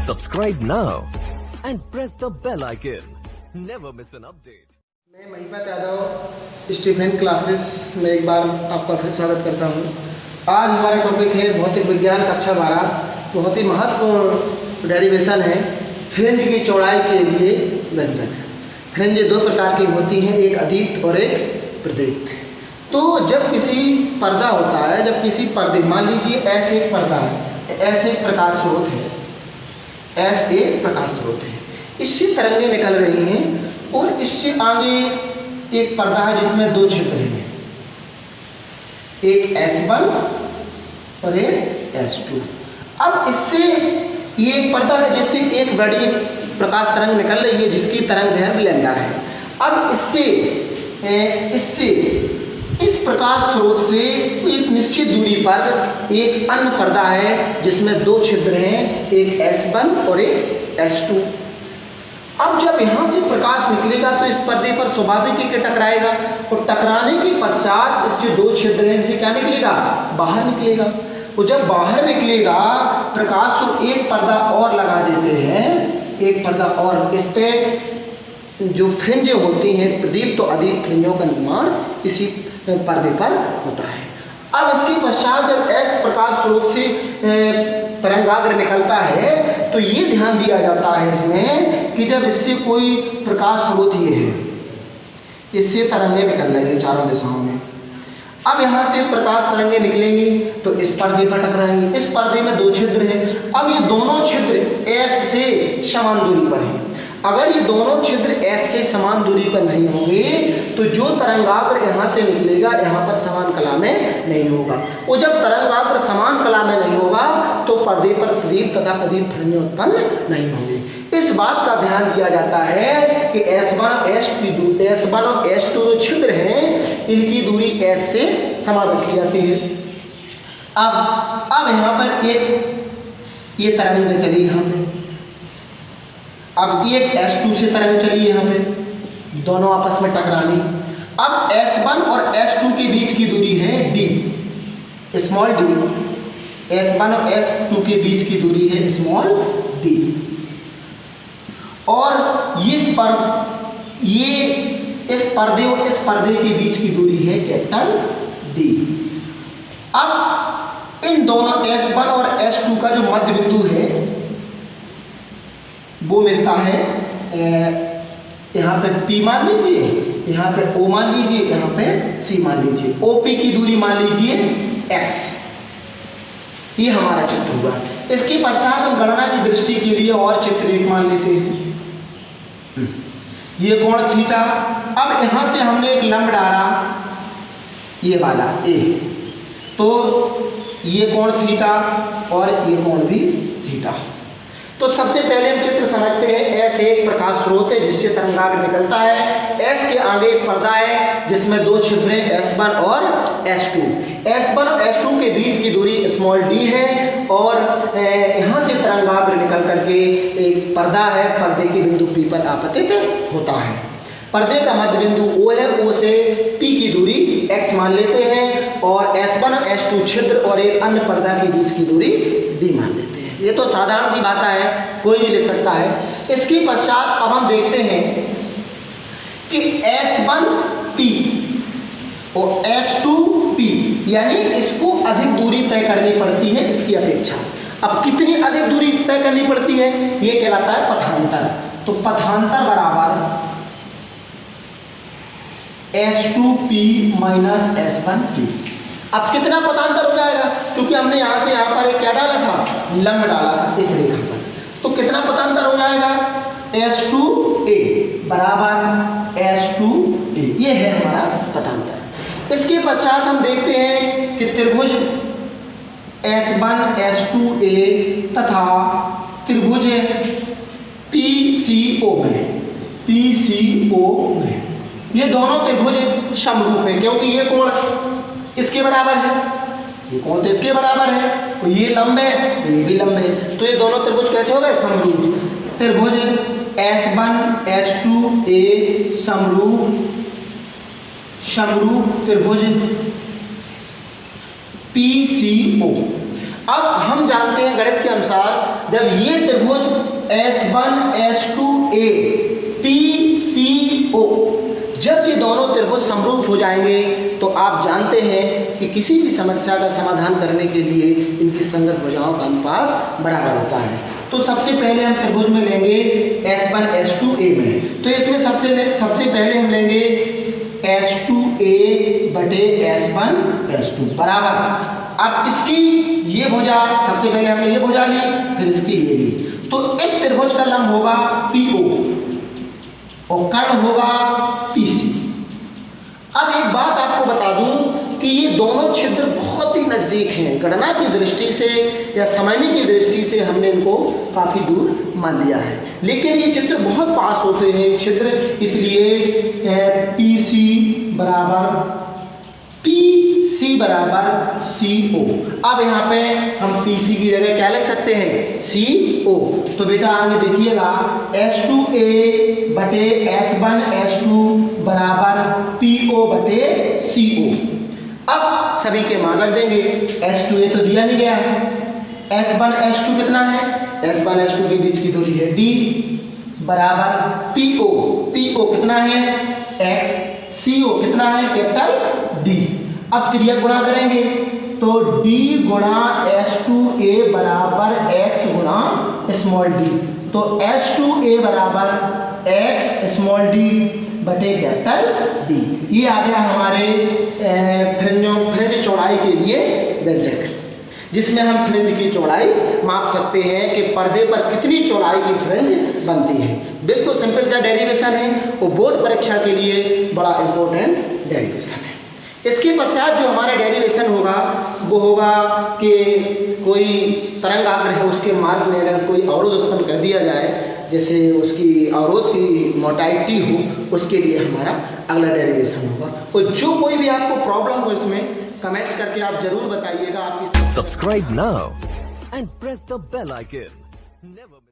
Subscribe now and press the bell icon. Never miss an update. मैं Mahipat Yadav Stephen classes में एक बार आपका फिर स्वागत करता हूं। आज हमारा टॉपिक है भौतिक विज्ञान कक्षा 12। बहुत ही महत्वपूर्ण डेरिवेशन है फ्रिंज की चौड़ाई के लिए व्यंजक। फ्रिंज दो प्रकार की होती हैं, एक अदीप्त और एक प्रदीप्त। तो जब किसी पर्दा होता है, जब किसी पर्दे, मान लीजिए ऐसे एक पर्दा है, ऐसे एक प्रकाश स्रोत है, ऐसे एक प्रकाश स्रोत है, इससे तरंगें निकल रही हैं और इससे आगे एक पर्दा है जिसमें दो छिद्र हैं, एक S1 और एक S2। अब इससे ये एक पर्दा है जिससे एक बड़ी प्रकाश तरंग निकल रही है जिसकी तरंग दैर्घ्य लैम्डा है। अब इससे इस प्रकाश स्रोत से एक निश्चित दूरी पर एक अन्य पर्दा है जिसमें दो छिद्र हैं, एक S1 और एक S2। अब जब यहाँ से प्रकाश निकलेगा तो इस पर्दे पर स्वाभाविक ही टकराएगा और टकराने के पश्चात इसके दो छिद्र हैं, इनसे क्या निकलेगा, बाहर निकलेगा। तो जब बाहर निकलेगा प्रकाश तो एक पर्दा और लगा देते हैं, एक पर्दा और, इस पे जो फ्रिंज होती हैं प्रदीप्त तो अदीप्त फ्रिंजों का निर्माण इसी पर्दे पर होता है। अब इसके पश्चात जब S प्रकाश स्रोत से तरंगाग्र निकलता है तो ये ध्यान दिया जाता है इसमें कि जब इससे कोई प्रकाश स्रोत ये है, इससे तरंगें निकल रही चारों दिशाओं में। अब यहाँ से प्रकाश तरंगें निकलेंगी तो इस पर्दे पर टकराएंगी। इस पर्दे में दो छिद्र हैं। अब ये दोनों छिद्र S से समान दूरी पर हैं। अगर ये दोनों छिद्र S से समान दूरी पर नहीं होंगे तो जो तरंगाग्र यहाँ से निकलेगा यहाँ पर समान कला में नहीं होगा। और जब तरंगाग्र समान कला में नहीं होगा तो पर्दे पर प्रदीप्त तथा अदीप्त फ्रिंजें उत्पन्न नहीं होंगी। इस बात का ध्यान दिया जाता है कि S1 और S2 जो छिद्र हैं इनकी दूरी S से समान रखी जाती है। अब यहाँ पर एक ये तरंग चली यहाँ पे, अब एक S2 से तरंग चली यहाँ पे, दोनों आपस में टकरानी। अब S1 और S2 के बीच की दूरी है D, स्मॉल d। S1 और S2 के बीच की दूरी है स्मॉल d और इस पर्दे और इस पर्दे के बीच की दूरी है कैपिटल D। अब इन दोनों S1 और S2 का जो मध्य बिंदु है वो मिलता है यहाँ पे P मान लीजिए, यहाँ पे O मान लीजिए, यहाँ पे C मान लीजिए। OP की दूरी मान लीजिए X। ये हमारा चित्र हुआ। इसके पश्चात हम गणना की दृष्टि के लिए और चित्र एक मान लेते हैं, ये कोण थीटा। अब यहाँ से हमने एक लंब डाला, ये वाला A, तो ये कोण थीटा और ये कोण भी थीटा। तो सबसे पहले हम चित्र समझते हैं। S एक प्रकाश स्रोत है जिससे तरंगाग्र निकलता है। S के आगे एक पर्दा है जिसमें दो छिद्र हैं S1 और S2। S1 और S2 के बीच की दूरी स्मॉल d है और यहाँ से तरंगाग्र निकल करके एक पर्दा है, पर्दे के बिंदु P पर आपतित होता है। पर्दे का मध्य बिंदु O है, O से P की दूरी x मान लेते हैं और S1 और S2 छिद्र और एक अन्य पर्दा के बीच की दूरी d मान लेते हैं। ये तो साधारण सी भाषा है, कोई भी लिख सकता है। इसके पश्चात अब हम देखते हैं कि S1P और S2P, यानी इसको अधिक दूरी तय करनी पड़ती है इसकी अपेक्षा। अब कितनी अधिक दूरी तय करनी पड़ती है, ये कहलाता है पथांतर। तो पथांतर बराबर S2P माइनस S1P। अब कितना पथांतर हो जाएगा, क्योंकि हमने यहाँ से यहाँ पर एक क्या डाला था, लंब डाला था इस रेखा पर। तो कितना पथांतर हो जाएगा, S2A बराबर S2A, ये है हमारा पथांतर। इसके पश्चात हम देखते हैं कि त्रिभुज S1 S2A तथा त्रिभुज PCO में ये दोनों त्रिभुज समरूप है, क्योंकि ये कोण इसके बराबर है, ये कोण तो इसके बराबर है, तो ये लंब है, ये भी लंब है। तो ये दोनों त्रिभुज कैसे हो गए, समरूप। त्रिभुज S1 S2A समरूप त्रिभुज PCO। अब हम जानते हैं गणित के अनुसार जब ये त्रिभुज S1S2A PCO जब ये दोनों त्रिभुज समरूप हो जाएंगे तो आप जानते हैं कि किसी भी समस्या का समाधान करने के लिए इनकी संगत भुजाओं का अनुपात बराबर होता है। तो सबसे पहले हम त्रिभुज में लेंगे S1S2A में, तो इसमें सबसे पहले हम लेंगे S2A बटे S1S2 बराबर। अब इसकी ये भुजा, सबसे पहले हमने ये भुजा ली, फिर इसकी ये ली, तो इस त्रिभुज का लंब होगा PO और कर्ण होगा PC। अब एक बात आपको बता दूं कि ये दोनों छिद्र बहुत ही नज़दीक हैं, गणना की दृष्टि से या समझने की दृष्टि से हमने इनको काफ़ी दूर मान लिया है, लेकिन ये चित्र बहुत पास होते हैं छिद्र, इसलिए PC बराबर CO। अब यहाँ पे हम PC की जगह क्या लिख सकते हैं, CO। तो बेटा आगे देखिएगा S2A बटे S1S2 बराबर PO बटे CO। अब सभी के मान रख देंगे, S2A तो दिया नहीं गया, S1S2 कितना है, S1S2 के बीच की दूरी है D बराबर PO कितना है X, CO कितना है कैपिटल D। अब क्रिया गुणा करेंगे तो D गुणा S2A बराबर X गुणा स्मॉल d, तो S2A बराबर X स्मॉल d बटे कैपिटल D। ये आ गया हमारे फ्रिंज चौड़ाई के लिए व्यंजक, जिसमें हम फ्रिंज की चौड़ाई माप सकते हैं कि पर्दे पर कितनी चौड़ाई की फ्रिंज बनती है। बिल्कुल सिंपल सा डेरिवेशन है, वो बोर्ड परीक्षा के लिए बड़ा इंपॉर्टेंट डेरिवेशन है। इसके पश्चात जो हमारा डेरिवेशन होगा वो होगा कि कोई तरंगाग्र है, उसके मार्ग में अगर कोई अवरोध उत्पन्न कर दिया जाए, जैसे उसकी अवरोध की मोटाई T हो, उसके लिए हमारा अगला डेरिवेशन होगा। और जो कोई भी आपको प्रॉब्लम हो इसमें कमेंट्स करके आप जरूर बताइएगा। आपकी Subscribe now and press the bell icon. Never